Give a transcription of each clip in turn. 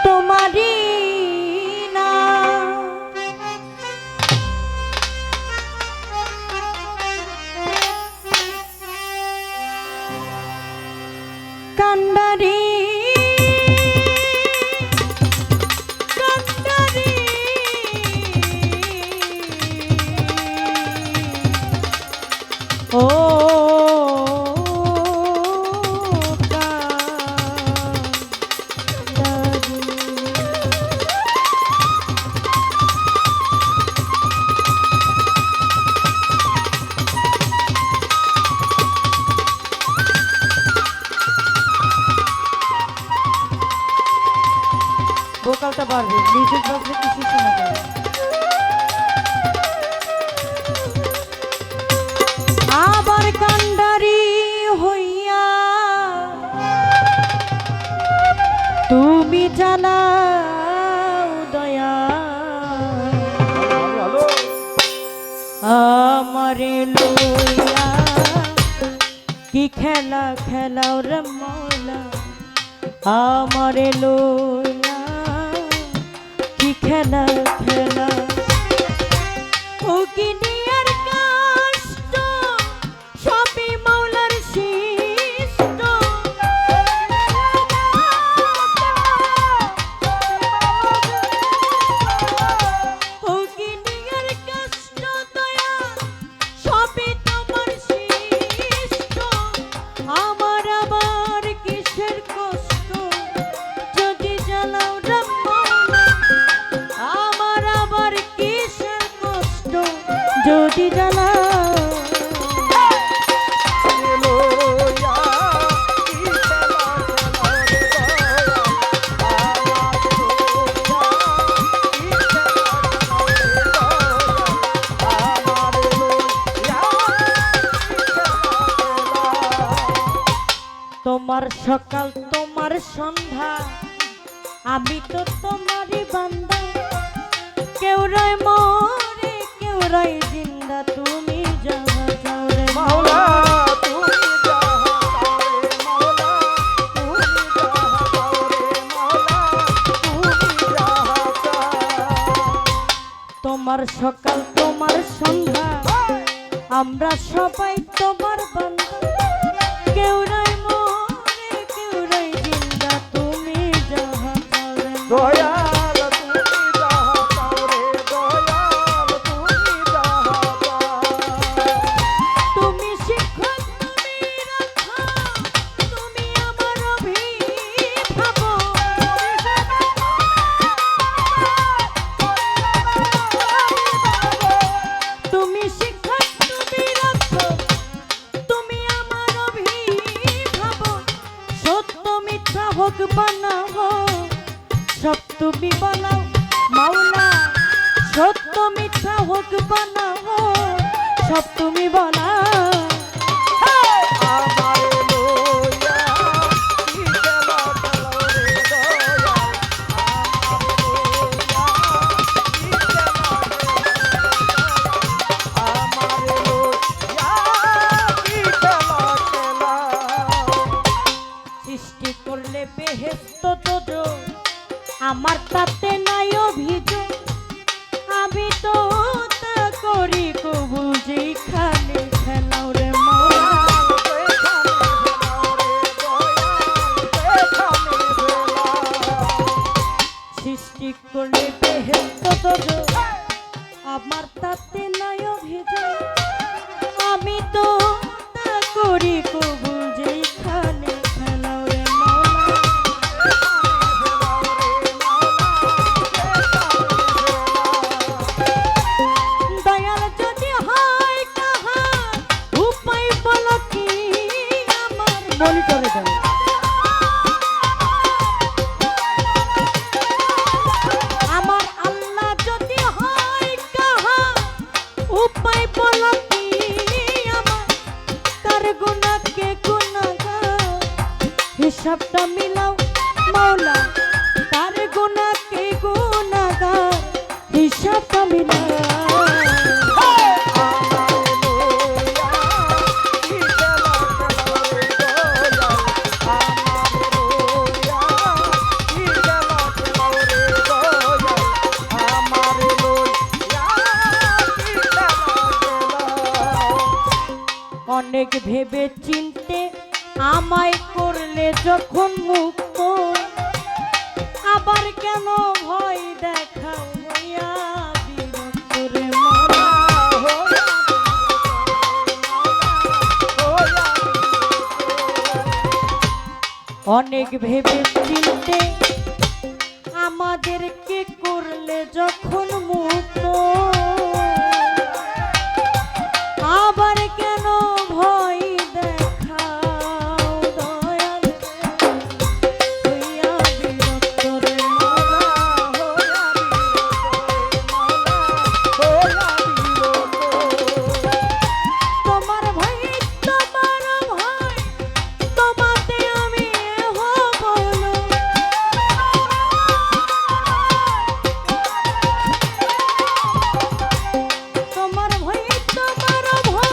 তোমারি না কান্ডারি ও ভোকালটা বাড়বে, মিউজিক বাজলে কিছু শোনা যাবে। আবার কান্ডারি হইয়া তুমি জানাও দয়া আমারে লইয়া কি খেলা খেলাও রে মৌলা আমারে লইয়া কি খেলা খেলা ও কি নিয়ার কষ্ট সবই মাওলার সৃষ্ট ও কি নিয়ার কষ্ট দয়া সবই তোমার সৃষ্ট আমার আবার কিসের কষ্ট যদি জানাও রে মৌলা আমার আবার কিসের কষ্ট যদি জানাও তোমার সকাল তোমার সন্ধ্যা আমি তো তোমারই বান্দা কেউ রয় মরে কেউ রয় জিন্দা তুমি যাহা যাও রে মাওলা তুমি যাহা যাও রে মাওলা তুমি যাহা যাও রে মাওলা তুমি যাহা যাও তোমার সকাল তোমার সন্ধ্যা আমরা সবাই তোমার বান্দা কেউ রয় মরে কেউ রয় জিন্দা তুমি যাহা যাও রে দয়াল তুমি যাহা যাও রে দয়াল তুমি যাহা যাও তুমি শিক্ষক তুমি রাখা তুমি আমার অভিভাবক তুমি শিক্ষক তুমি রাখা তুমি আমার অভিভাবক সত্য মিথ্যা হোক বানাও সব তুমি বানাও মাওলা সত্য মিথ্যা হোক বানাও সব তুমি বানাও সৃষ্টি করলে বেহেশত তো আমার তাতে নাই অভিযোগ আমি তো তা করি কবুল যেখানে খেলাও রে সৃষ্টি করলে বেহেশত তো আমার তাতে নাই অভিযোগ আমি তো তা করি কবুল যেখানে খেলাও রে দয়াল যদি হয় কাহা উপায় বলো কি আমার মনে করে দেয় আমার আল্লাহ যদি হয় কাহা উপায় বলো কি আমার তার গুনাহকে গুনাহগার হিসাবটা মিলাও মাওলা তার গুনাহকে গুনাহগার হিসাবটা মিলাও আমায় করলে যখন মুক্ত আবার কেন ভয় দেখাও হইয়া বিরক্ত রে মৌলা। অনেক ভেবে চিনতে আমাদেরকে করলে যখন মুক্ত আবার কেন ভয় দেখাও দয়াল হইয়া বিরক্ত রে মৌলা। তোমার ভাই তোমার ভাই তোমাতে আমি হব বলো তোমার ভাই তোমার ভাই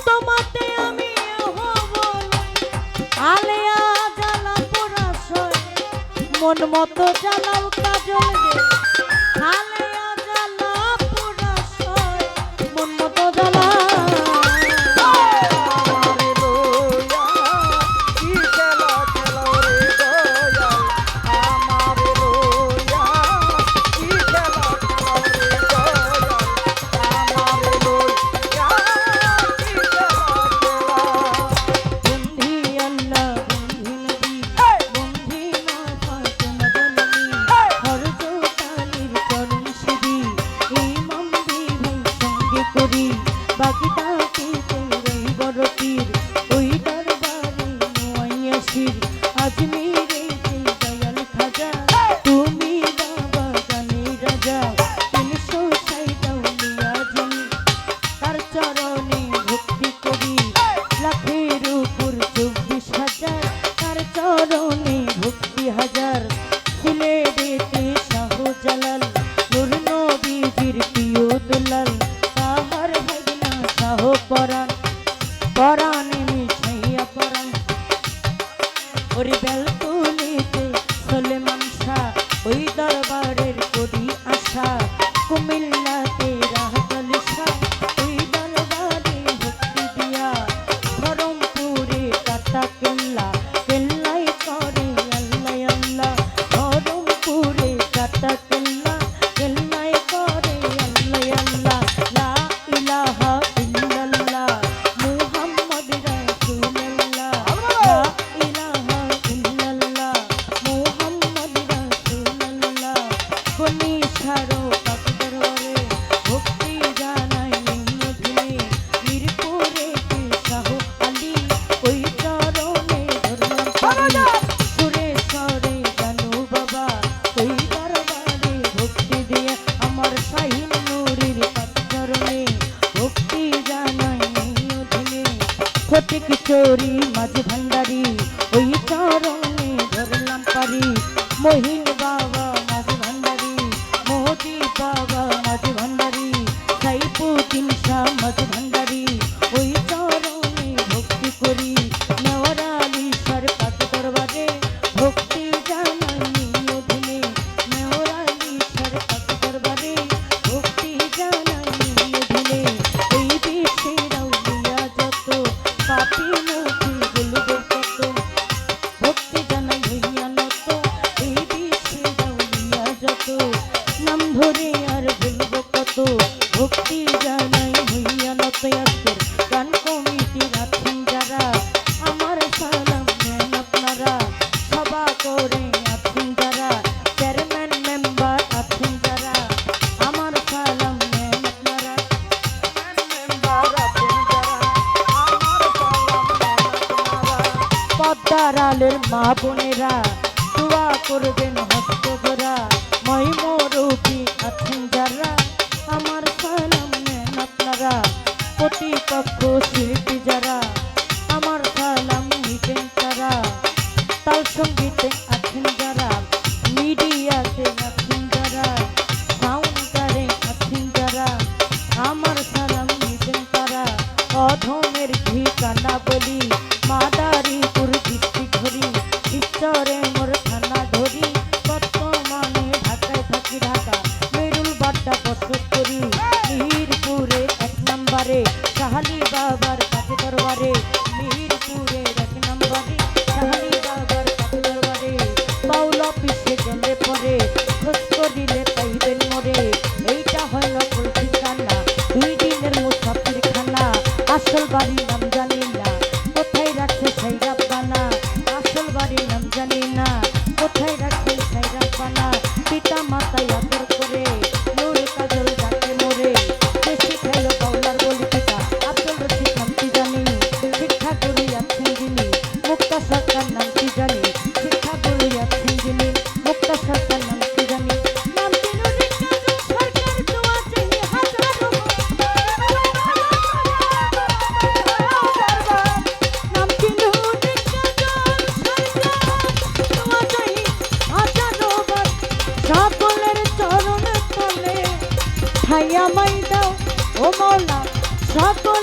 তোমাতে আমি হব বলো আলেয়া জ্বালা পোড়াশয় মন মতো জ্বালাও কাজল গে আলেয়া জ্বালা পোড়াশয় মন মতো জ্বালা পরাণে মিশাইয়া পরাণ ওরে বেলকুলিতে সলেমান শাহ ওই দরবারের করি আশা কুমিল্লাতে রাহতল শাহ ওই দরবারে ভক্তি দিয়া ধরমপুরে কাটা কেল্লা কেল্লাই করে আল্লাহ আল্লাহ ধরমপুরে কাটা কেল্লা কেল্লাই করে আল্লাহ আল্লাহ লা ইলাহা ইল্লাল্লাহ মুহাম্মদ রাসূলুল্লাহ লা ইলাহা ইল্লাল্লাহ মুহাম্মদ রাসূলুল্লাহ কোনি ছাড়ো পাক দরবারে ভক্তি জানাই নিধনে মিরপুরে শাহ আলী ওই চরণে ধরলাম পারি সুরে সরে জানু বাবা ওই দরবারে ভক্তি দিয়ে আমার শাহিন নূরের পাক চরণে ভক্তি জানাই নিধনে ফটিক চোরি মাঝ ভান্ডারি ওই চরণে ধরলাম পারি মহিন বাবা মাঝ ভান্ডারি মোদি বাবা মাঝ ভান্ডারি সাইফুদ্দিন শাহ মাঝ ভান্ডারি ওই চরণে ভক্তি করি নেওয়ারালি সার পাক দরবারে ভক্তি জানাই নিধনে নেওয়ারালি সার পাক দরবারে ভক্তি জানাই নিধনে এই দেশের আউলিয়া যত পাপি মুখে বলবে কত ভক্তি জানাই হইয়া নত এই দেশের আউলিয়া যত নাম ধরে আর বলবো কত ভক্তি জানাই হইয়া নত আজকের গান কমিটির আছেন যারা আমার সালাম নেন আপনারা সভা করে আছেন যারা চেয়ারম্যান মেম্বার আছেন যারা আমার সালাম নেন আপনারা পদ্মার আলের মা বোনেরা দোয়া করবেন হস্ত জোড়া মই মরুপি আছেন যারা আমার সালাম নেন আপনারা প্রতিপক্ষ শিল্পী যারা আমার সালাম নিবেন তারা তাল সঙ্গীতে আছেন যারা মিডিয়াতে আছেন যারা সাউন্ডারে আছেন যারা আমার সালাম নিবেন তারা অধমের ঠিকানা বলি মাদারীপুর ডিস্ট্রিক্ট ধরি ঈশ্বরে মোর থানা ধরি বর্তমানে ঢাকায় থাকি ঢাকা মেরুল বাড্ডা বসত করি মিহিরপুরে 1 নম্বরে কাহালি বাবার কাছে দরবারে শত